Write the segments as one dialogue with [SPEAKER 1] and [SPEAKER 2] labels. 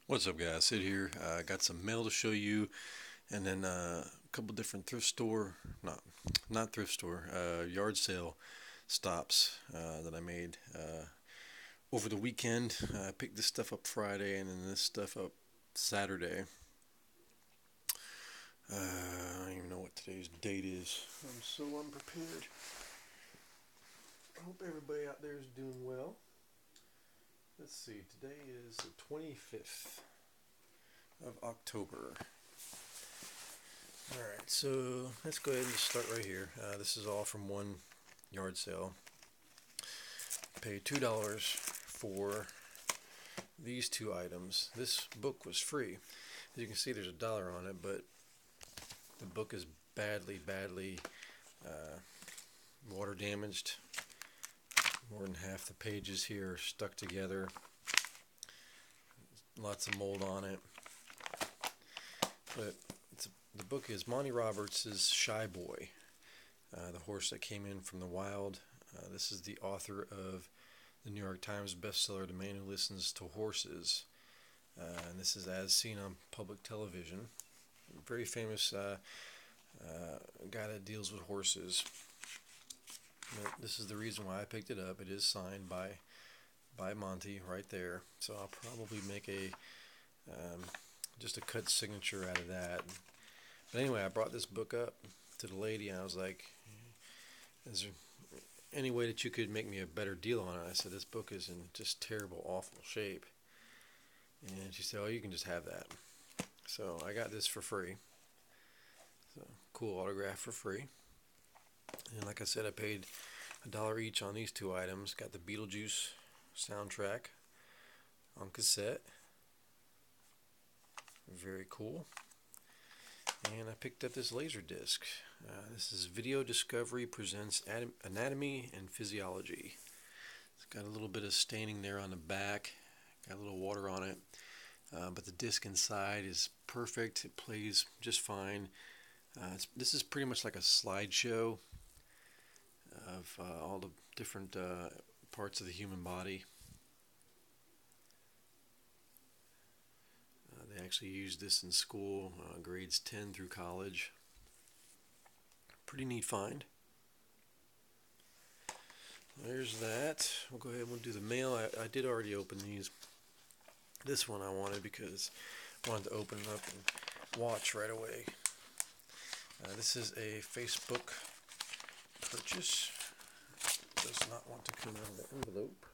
[SPEAKER 1] What's up, guys? Sid here. Got some mail to show you, and then a couple different thrift store, not thrift store, yard sale stops that I made over the weekend. I picked this stuff up Friday, and then this stuff up Saturday. I don't even know what today's date is. I'm so unprepared. I hope everybody out there is doing well. Let's see. Today is the 25th of October. Alright, so let's go ahead and start right here. This is all from one yard sale. Paid $2 for these two items. This book was free. As you can see, there's $1 on it, but the book is badly water damaged. More than half the pages here are stuck together. Lots of mold on it. But the book is Monty Roberts' Shy Boy, the horse that came in from the wild. This is the author of the New York Times bestseller, The Man Who Listens to Horses. And this is as seen on public television. Very famous guy that deals with horses. But this is the reason why I picked it up. It is signed by Monty right there. So I'll probably make just a cut signature out of that. But anyway, I brought this book up to the lady, and I was like, is there any way that you could make me a better deal on it? I said, this book is in just terrible, awful shape. And she said, oh, you can just have that. So I got this for free. So cool autograph for free. And like I said, I paid $1 each on these two items. Got the Beetlejuice soundtrack on cassette. Very cool. And I picked up this laser disc. This is Video Discovery Presents Anatomy and Physiology. It's got a little bit of staining there on the back. Got a little water on it. But the disc inside is perfect. It plays just fine. This is pretty much like a slideshow of all the different parts of the human body. They actually used this in school, grades 10 through college. Pretty neat find. There's that. We'll go ahead and we'll do the mail. I did already open these. This one I wanted because I wanted to open it up and watch right away. This is a Facebook purchase. Does not want to come out of the envelope.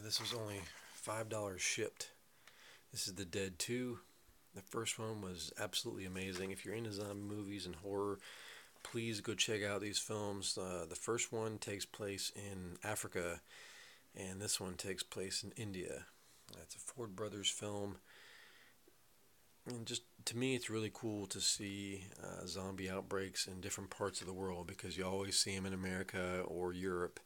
[SPEAKER 1] This was only $5 shipped. This is The Dead 2. The first one was absolutely amazing. If you're into zombie movies and horror, please go check out these films. The first one takes place in Africa, and this one takes place in India. It's a Ford Brothers film. And just to me, it's really cool to see zombie outbreaks in different parts of the world, because you always see them in America or Europe.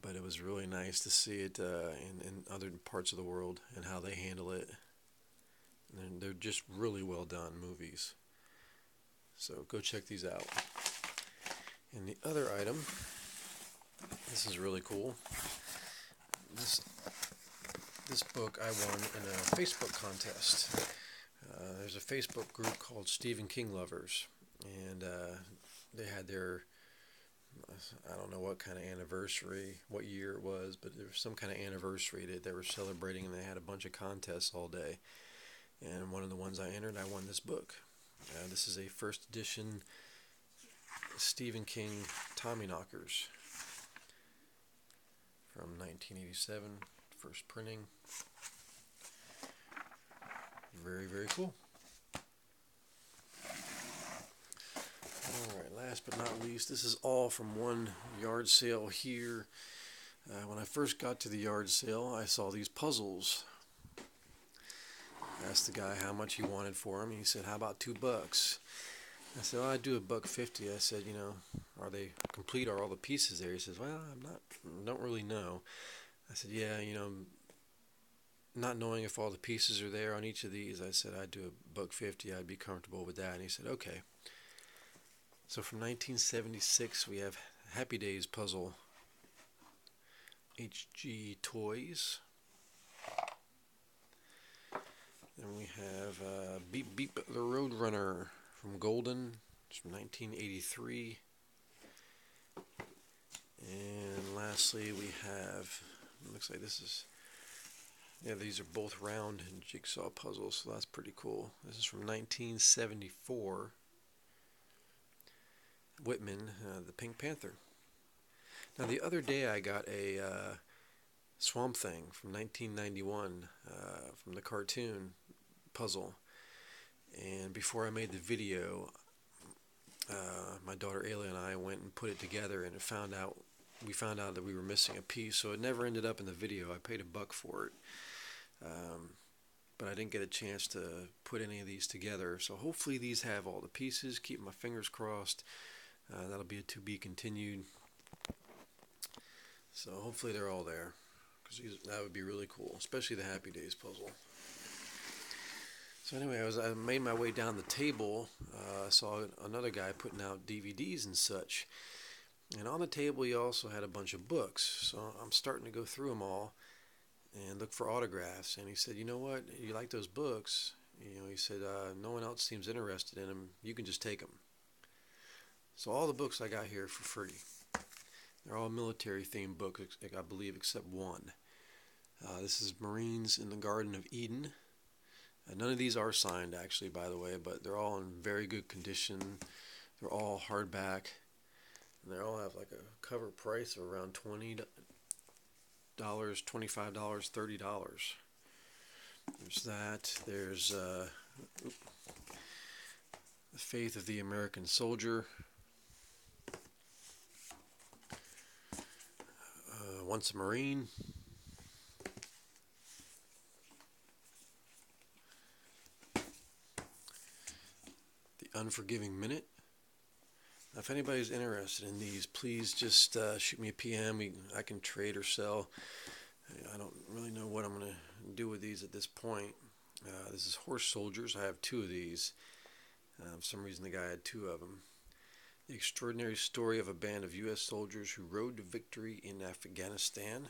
[SPEAKER 1] But it was really nice to see it in other parts of the world and how they handle it. And they're just really well done movies. So go check these out. And the other item, this is really cool. This book I won in a Facebook contest. There's a Facebook group called Stephen King Lovers, and they had their, I don't know what kind of anniversary, what year it was, but there was some kind of anniversary that they were celebrating, and they had a bunch of contests all day. And one of the ones I entered, I won this book. This is a first edition Stephen King Tommyknockers from 1987, first printing. Very, very cool. Alright, last but not least, this is all from one yard sale here. When I first got to the yard sale, I saw these puzzles. I asked the guy how much he wanted for them. He said, how about $2? I said, well, I'd do $1.50. I said, are they complete? Are all the pieces there? He says, well, don't really know. I said, yeah, not knowing if all the pieces are there on each of these, I said I'd do $1.50. I'd be comfortable with that. And he said, okay. So from 1976, we have Happy Days puzzle HG Toys. Then we have Beep Beep the Roadrunner from Golden. It's from 1983. And lastly, we have, looks like this is, yeah, these are both round jigsaw puzzles, so that's pretty cool. This is from 1974. Whitman, the Pink Panther. Now, the other day I got a Swamp Thing from 1991 from the cartoon puzzle, and before I made the video, my daughter Ayla and I went and put it together, and we found out that we were missing a piece, so it never ended up in the video. I paid $1 for it, but I didn't get a chance to put any of these together, so hopefully these have all the pieces. Keep my fingers crossed. That'll be a to be continued. So hopefully they're all there, because that would be really cool, especially the Happy Days puzzle. So anyway, I made my way down the table. I saw another guy putting out DVDs and such. And on the table he also had a bunch of books. So I'm starting to go through them all and look for autographs. And he said, you know what, you like those books? He said, no one else seems interested in them. You can just take them. So all the books I got here for free. They're all military-themed books, I believe, except one. This is Marines in the Garden of Eden. None of these are signed, actually, by the way, but they're all in very good condition. They're all hardback. And they all have like a cover price of around $20, $25, $30. There's that. There's The Faith of the American Soldier. Once a Marine. The Unforgiving Minute. Now, if anybody's interested in these, please just shoot me a PM. I can trade or sell. I don't really know what I'm going to do with these at this point. This is Horse Soldiers. I have 2 of these. For some reason the guy had 2 of them. The Extraordinary Story of a Band of U.S. Soldiers Who Rode to Victory in Afghanistan.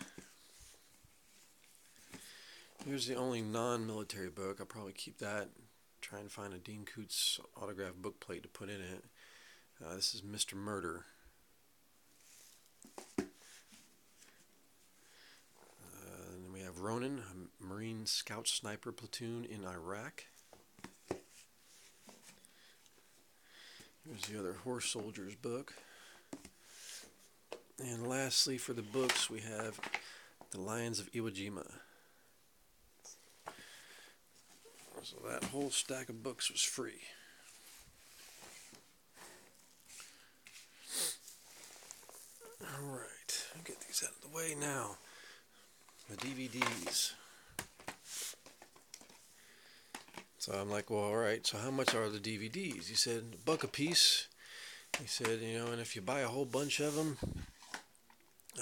[SPEAKER 1] Here's the only non-military book. I'll probably keep that. Try and find a Dean Koontz autographed bookplate to put in it. This is Mr. Murder. Then we have Ronin, a Marine Scout Sniper Platoon in Iraq. Here's the other Horse Soldiers book. And lastly, for the books, we have The Lions of Iwo Jima. So that whole stack of books was free. Alright, I'll get these out of the way now. The DVDs. So I'm like, well, alright, so how much are the DVDs? He said, $1 a piece. He said, and if you buy a whole bunch of them,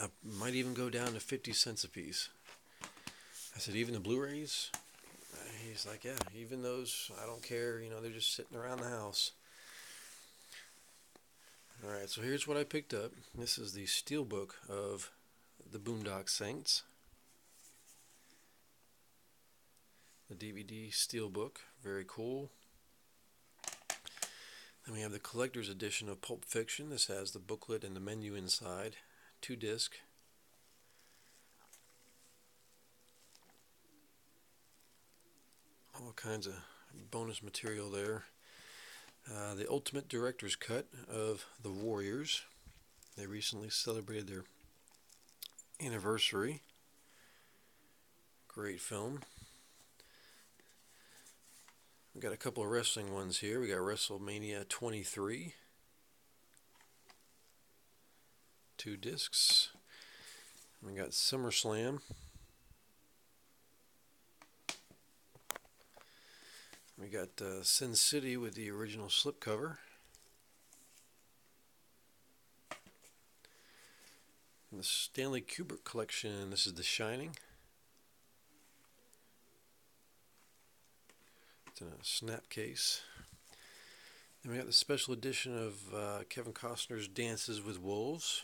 [SPEAKER 1] I might even go down to 50 cents a piece. I said, even the Blu-rays? He's like, yeah, even those, I don't care, they're just sitting around the house. Alright, so here's what I picked up. This is the steelbook of the Boondock Saints. The DVD steelbook, very cool. Then we have the collector's edition of Pulp Fiction. This has the booklet and the menu inside. 2-disc. All kinds of bonus material there. The Ultimate Director's Cut of The Warriors. They recently celebrated their anniversary. Great film. We got a couple of wrestling ones here. We got WrestleMania 23. 2 discs. We got SummerSlam. We got Sin City with the original slipcover. The Stanley Kubrick collection. This is The Shining. It's in a snap case. Then we got the special edition of Kevin Costner's Dances with Wolves.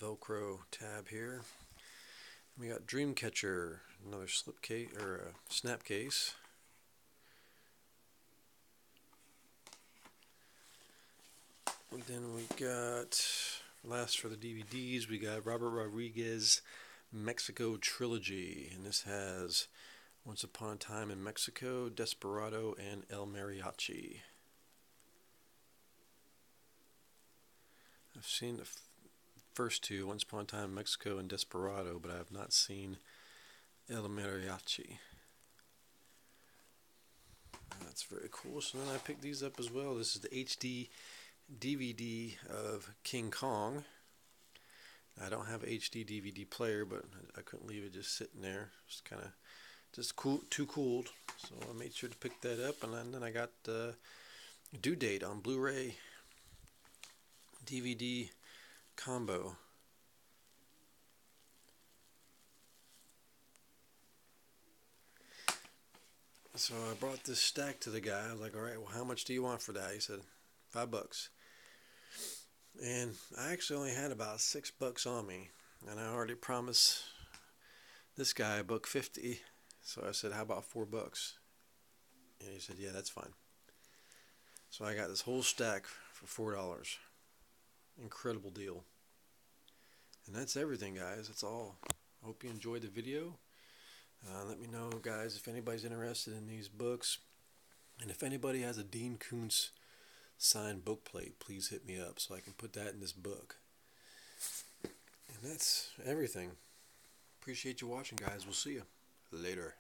[SPEAKER 1] Velcro tab here. We got Dreamcatcher, another slip case or a snap case. And then we got, last for the DVDs, we got Robert Rodriguez Mexico Trilogy, and this has Once Upon a Time in Mexico, Desperado, and El Mariachi. I've seen the first two, Once Upon a Time in Mexico and Desperado, but I have not seen El Mariachi. That's very cool. So then I picked these up as well. This is the HD DVD of King Kong. I don't have an HD DVD player, but I couldn't leave it just sitting there. Just kind of just cool, too cooled. So I made sure to pick that up, and then I got Due Date on Blu-ray DVD combo. So I brought this stack to the guy. I was like, all right, well, how much do you want for that? He said, $5. And I actually only had about $6 on me, and I already promised this guy $1.50. So I said, how about $4? And he said, yeah, that's fine. So I got this whole stack for $4. Incredible deal. And that's everything, guys. That's all. I hope you enjoyed the video. Let me know, guys, if anybody's interested in these books. And if anybody has a Dean Koontz signed book plate, please hit me up so I can put that in this book. And that's everything. Appreciate you watching, guys. We'll see you later.